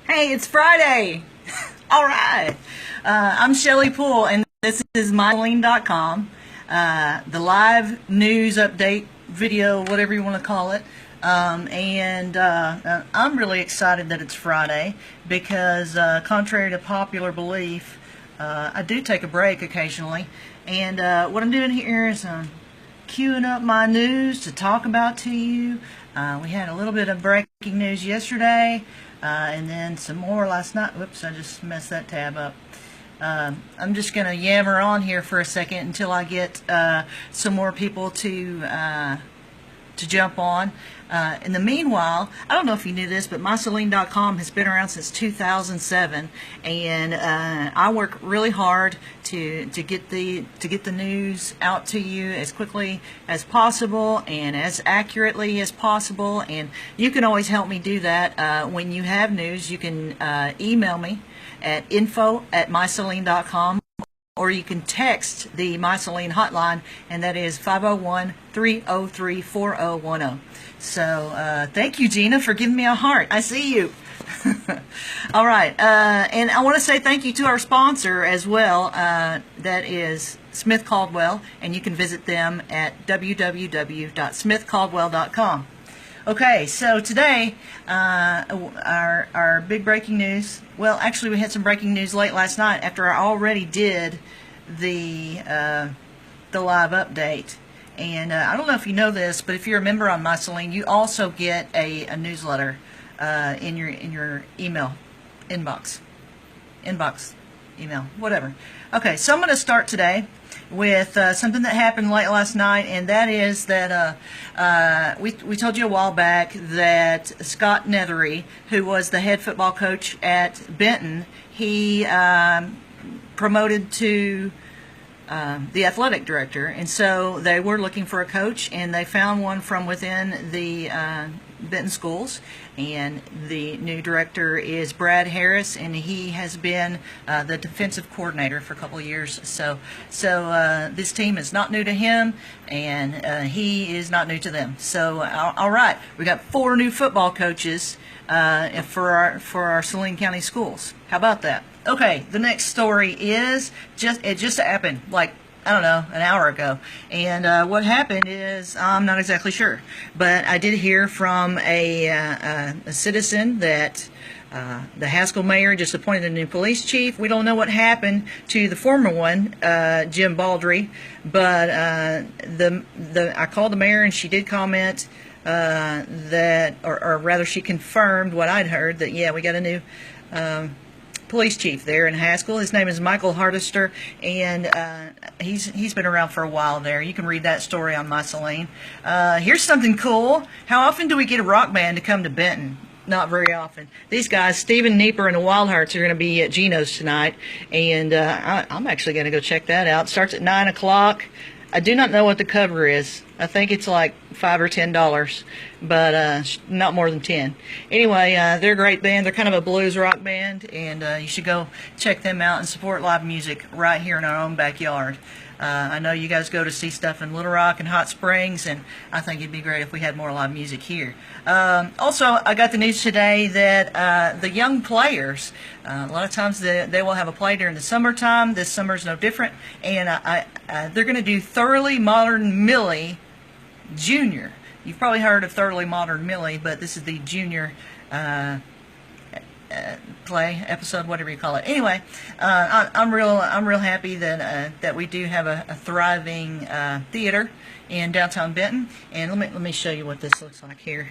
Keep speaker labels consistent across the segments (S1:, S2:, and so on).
S1: Hey, it's Friday. All right. I'm Shelly Poole, and this is MySaline.com, the live news update video, whatever you want to call it. I'm really excited that it's Friday because, contrary to popular belief, I do take a break occasionally. And what I'm doing here is queuing up my news to talk about to you. We had a little bit of breaking news yesterday, and then some more last night. Whoops, I just messed that tab up. I'm just going to yammer on here for a second until I get some more people to jump on. In the meanwhile, I don't know if you knew this, but MySaline.com has been around since 2007, and I work really hard to get the news out to you as quickly as possible and as accurately as possible. And you can always help me do that. When you have news, you can email me at info@mysaline.com. or you can text the MySaline hotline, and that is 501-303-4010. So thank you, Gina, for giving me a heart. I see you. All right, and I want to say thank you to our sponsor as well. That is Smith Caldwell, and you can visit them at www.smithcaldwell.com. Okay, so today, our big breaking news, well, actually we had some breaking news late last night after I already did the live update. And I don't know if you know this, but if you're a member on MySaline, you also get a newsletter in your email email, whatever. Okay, so I'm going to start today with something that happened late last night, and that is that we told you a while back that Scott Nethery, who was the head football coach at Benton, he promoted to the athletic director, and so they were looking for a coach, and they found one from within the Benton schools, and the new director is Brad Harris, and he has been the defensive coordinator for a couple of years. So this team is not new to him, and he is not new to them. So all right, we got 4 new football coaches for our Saline County schools. How about that? Okay, the next story is it just happened like, I don't know, an hour ago. And what happened is, I'm not exactly sure, but I did hear from a citizen that the Haskell mayor just appointed a new police chief. We don't know what happened to the former one, Jim Baldry, but I called the mayor, and she did comment that, or rather she confirmed what I'd heard, that yeah, we got a new police chief there in Haskell. His name is Michael Hardister, and he's been around for a while there. You can read that story on MySaline. Here's something cool. How often do we get a rock band to come to Benton? Not very often. These guys, Steven Nieper and the Wild Hearts, are going to be at Gino's tonight, and I'm actually going to go check that out. It starts at 9 o'clock. I do not know what the cover is. I think it's like $5 or $10, but not more than 10. Anyway, they're a great band. They're kind of a blues rock band, and you should go check them out and support live music right here in our own backyard. I know you guys go to see stuff in Little Rock and Hot Springs, and I think it'd be great if we had more live music here. Also, I got the news today that the young players, a lot of times they will have a play during the summertime. This summer is no different, and they're going to do Thoroughly Modern Millie Junior. You've probably heard of Thoroughly Modern Millie, but this is the junior play episode, whatever you call it. Anyway, I'm real happy that we do have a thriving theater in downtown Benton. And let me show you what this looks like here.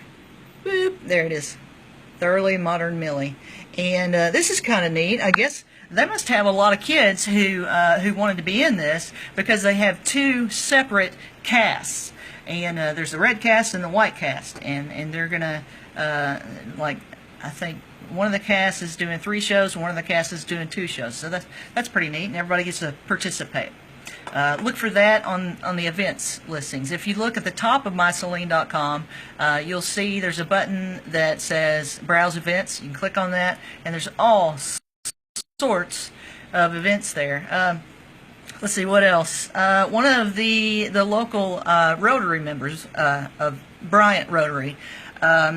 S1: Boop, there it is, Thoroughly Modern Millie. And this is kind of neat. I guess they must have a lot of kids who wanted to be in this, because they have 2 separate casts. And there's the red cast and the white cast, and they're gonna I think one of the casts is doing 3 shows, and one of the casts is doing 2 shows. So that's pretty neat, and everybody gets to participate. Look for that on the events listings. If you look at the top of MySaline.com, you'll see there's a button that says Browse Events. You can click on that, and there's all sorts of events there. Let's see, what else? One of the local Rotary members of Bryant Rotary,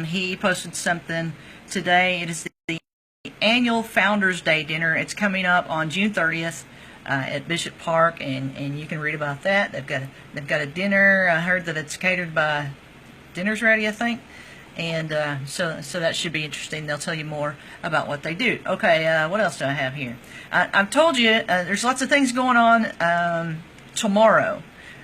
S1: he posted something today. It is the annual Founders Day dinner. It's coming up on June 30th at Bishop Park, and you can read about that. They've got a dinner. I heard that it's catered by Dinner's Ready, I think. And so that should be interesting. They'll tell you more about what they do. Okay, what else do I have here? I've told you there's lots of things going on tomorrow,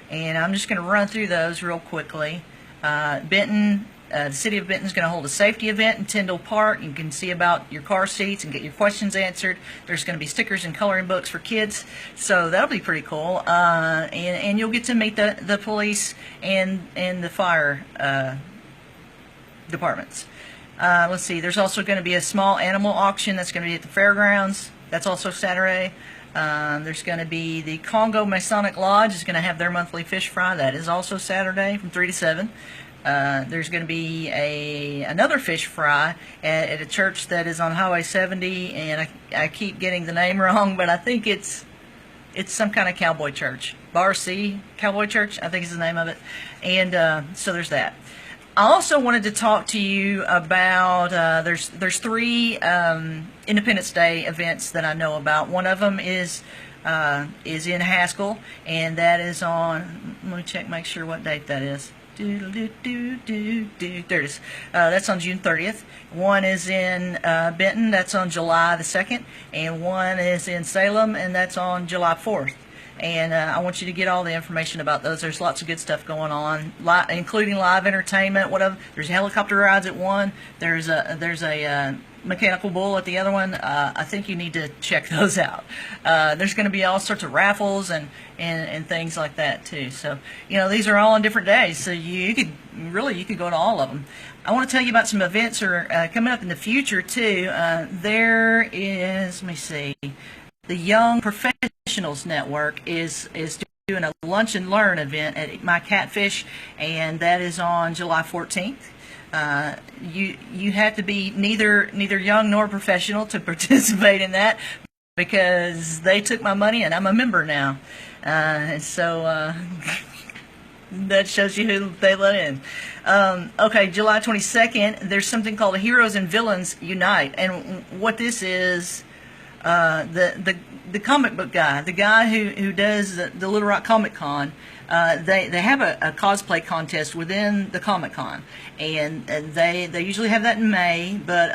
S1: and I'm just going to run through those real quickly. Benton, the city of Benton is going to hold a safety event in Tyndall Park. You can see about your car seats and get your questions answered. There's going to be stickers and coloring books for kids, so that'll be pretty cool. And you'll get to meet the police and the fire departments. Let's see, there's also going to be a small animal auction that's going to be at the fairgrounds. That's also Saturday. There's going to be the Congo Masonic Lodge is going to have their monthly fish fry. That is also Saturday from 3 to 7. There's going to be another fish fry at a church that is on Highway 70, and I keep getting the name wrong, but I think it's some kind of cowboy church. Bar C Cowboy Church, I think is the name of it. And so there's that. I also wanted to talk to you about there's 3 Independence Day events that I know about. One of them is in Haskell, and that is on. Let me check, make sure what date that is. There it is. That's on June 30th. One is in Benton. That's on July the 2nd, and one is in Salem, and that's on July 4th. And I want you to get all the information about those. There's lots of good stuff going on, including live entertainment. There's helicopter rides at one. There's a mechanical bull at the other one. I think you need to check those out. There's going to be all sorts of raffles and things like that too. So these are all on different days. So you could go to all of them. I want to tell you about some events that are coming up in the future too. There is, let me see. The Young Professionals Network is doing a Lunch and Learn event at My Catfish, and that is on July 14th. You have to be neither young nor professional to participate in that, because they took my money and I'm a member now. So that shows you who they let in. Okay, July 22nd, there's something called Heroes and Villains Unite, and what this is. The comic book guy, the guy who does the Little Rock Comic Con, they have a cosplay contest within the Comic Con, and they usually have that in May, but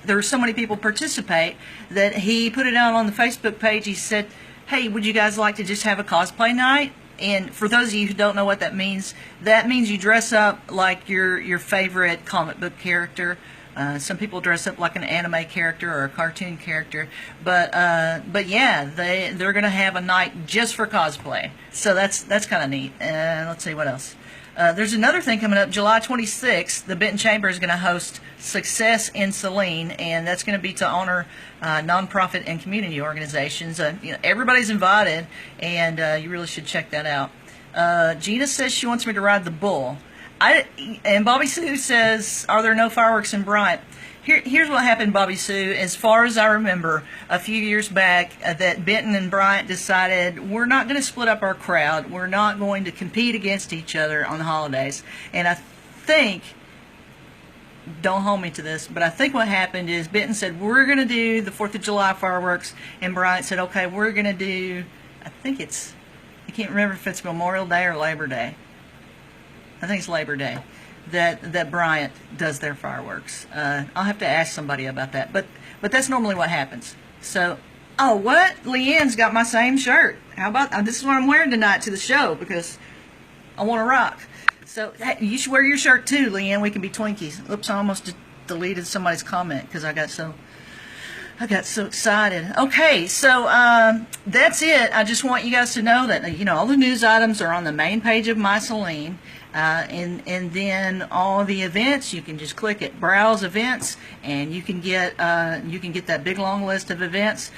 S1: there are so many people participate that he put it out on the Facebook page. He said, hey, would you guys like to just have a cosplay night? And for those of you who don't know what that means you dress up like your favorite comic book character. Some people dress up like an anime character or a cartoon character, but yeah, they're going to have a night just for cosplay. So that's kind of neat. Let's see what else. There's another thing coming up, July 26th. The Benton Chamber is going to host Success in Saline, and that's going to be to honor nonprofit and community organizations. Everybody's invited, and you really should check that out. Gina says she wants me to ride the bull. And Bobby Sue says, are there no fireworks in Bryant? Here's what happened, Bobby Sue. As far as I remember, a few years back, that Benton and Bryant decided we're not going to split up our crowd. We're not going to compete against each other on the holidays. And I think, don't hold me to this, but I think what happened is Benton said, we're going to do the 4th of July fireworks. And Bryant said, okay, we're going to do, I can't remember if it's Memorial Day or Labor Day. I think it's Labor Day that Bryant does their fireworks. I'll have to ask somebody about that, but that's normally what happens. So, oh, what? Leanne's got my same shirt. How about this is what I'm wearing tonight to the show because I want to rock. So hey, you should wear your shirt too, Leanne. We can be Twinkies. Oops, I almost deleted somebody's comment because I got so excited. Okay, so that's it. I just want you guys to know that all the news items are on the main page of MySaline. And then all the events, you can just click it, browse events, and you can get that big long list of events.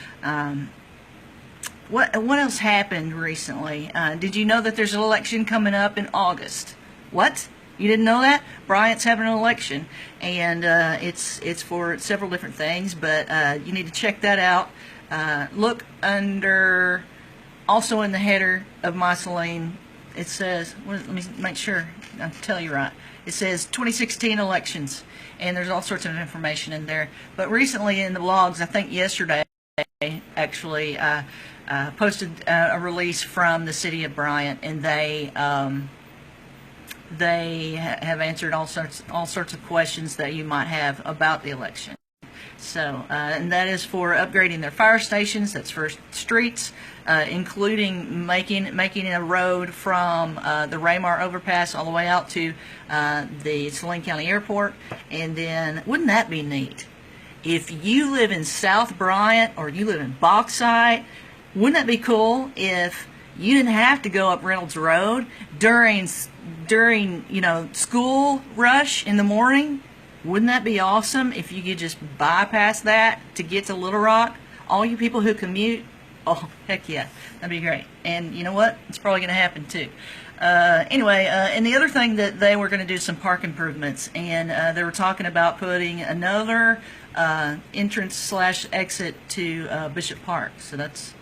S1: What else happened recently? Did you know that there's an election coming up in August? What? You didn't know that? Bryant's having an election, and it's for several different things, but you need to check that out. Look under, also in the header of MySaline. It says, let me make sure. I'll tell you right. It says 2016 elections, and there's all sorts of information in there. But recently in the blogs, I think yesterday, actually posted a release from the city of Bryant, and they have answered all sorts of questions that you might have about the election. So, and that is for upgrading their fire stations. That's for streets, including making a road from the Raymar overpass all the way out to the Saline County Airport. And then, wouldn't that be neat? If you live in South Bryant or you live in Bauxite, wouldn't that be cool if you didn't have to go up Reynolds Road during school rush in the morning? Wouldn't that be awesome if you could just bypass that to get to Little Rock? All you people who commute, oh, heck yeah, that'd be great. And you know what? It's probably going to happen too. Anyway, and the other thing that they were going to do some park improvements, and they were talking about putting another entrance/exit to Bishop Park. So that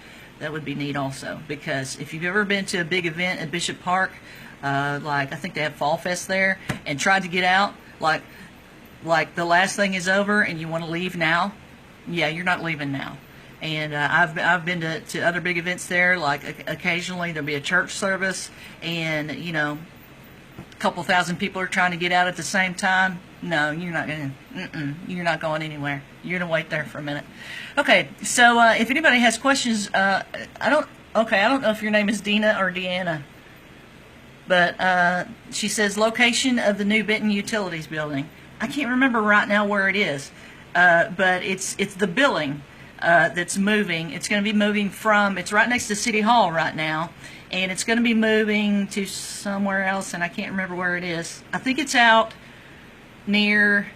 S1: would be neat also, because if you've ever been to a big event at Bishop Park, like I think they have Fall Fest there, and tried to get out, like the last thing is over and you want to leave now, yeah, you're not leaving now. And I've been to other big events there. Like occasionally there'll be a church service, and a couple thousand people are trying to get out at the same time. No, you're not you're not going anywhere. You're gonna wait there for a minute. Okay, so if anybody has questions, I don't know if your name is Dina or Deanna, but she says location of the new Benton Utilities building. I can't remember right now where it is, but it's the building that's moving. It's going to be moving from, it's right next to City Hall right now, and it's going to be moving to somewhere else, and I can't remember where it is. I think it's out near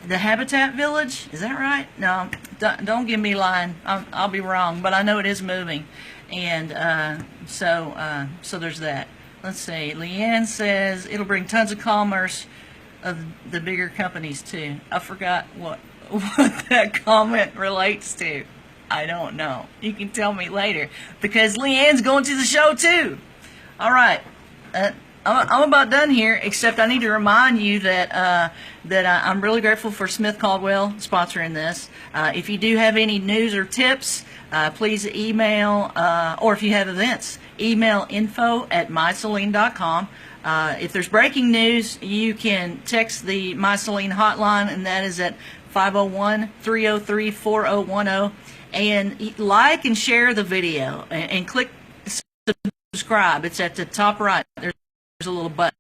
S1: the Habitat Village. Is that right? No, don't give me lying. I'll be wrong, but I know it is moving, and so there's that. Let's see. Leanne says it'll bring tons of commerce of the bigger companies too. I forgot what that comment relates to. I don't know. You can tell me later, because Leanne's going to the show too. All right, I'm about done here, except I need to remind you that I'm really grateful for Smith Caldwell sponsoring this. If you do have any news or tips, please email, or if you have events, email info@mysaline.com. If there's breaking news, you can text the MySaline hotline, and that is at 501-303-4010. And like and share the video, and click subscribe. It's at the top right. There's a little button,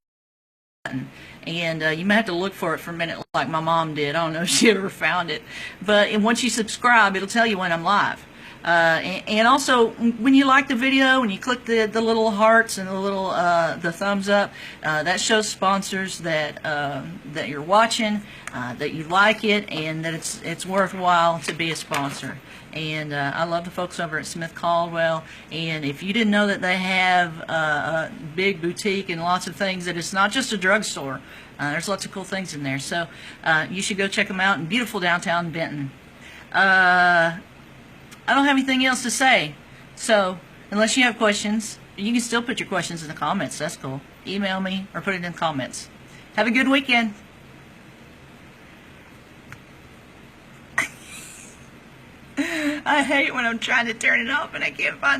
S1: and you may have to look for it for a minute, like my mom did. I don't know if she ever found it, but once you subscribe, it'll tell you when I'm live. And also, when you like the video and you click the little hearts and the little the thumbs up, that shows sponsors that that you're watching, that you like it, and that it's worthwhile to be a sponsor. And I love the folks over at Smith Caldwell. And if you didn't know that they have a big boutique and lots of things, that it's not just a drugstore. There's lots of cool things in there. So you should go check them out in beautiful downtown Benton. I don't have anything else to say, so unless you have questions, you can still put your questions in the comments. That's cool. Email me or put it in the comments. Have a good weekend. I hate when I'm trying to turn it off and I can't find the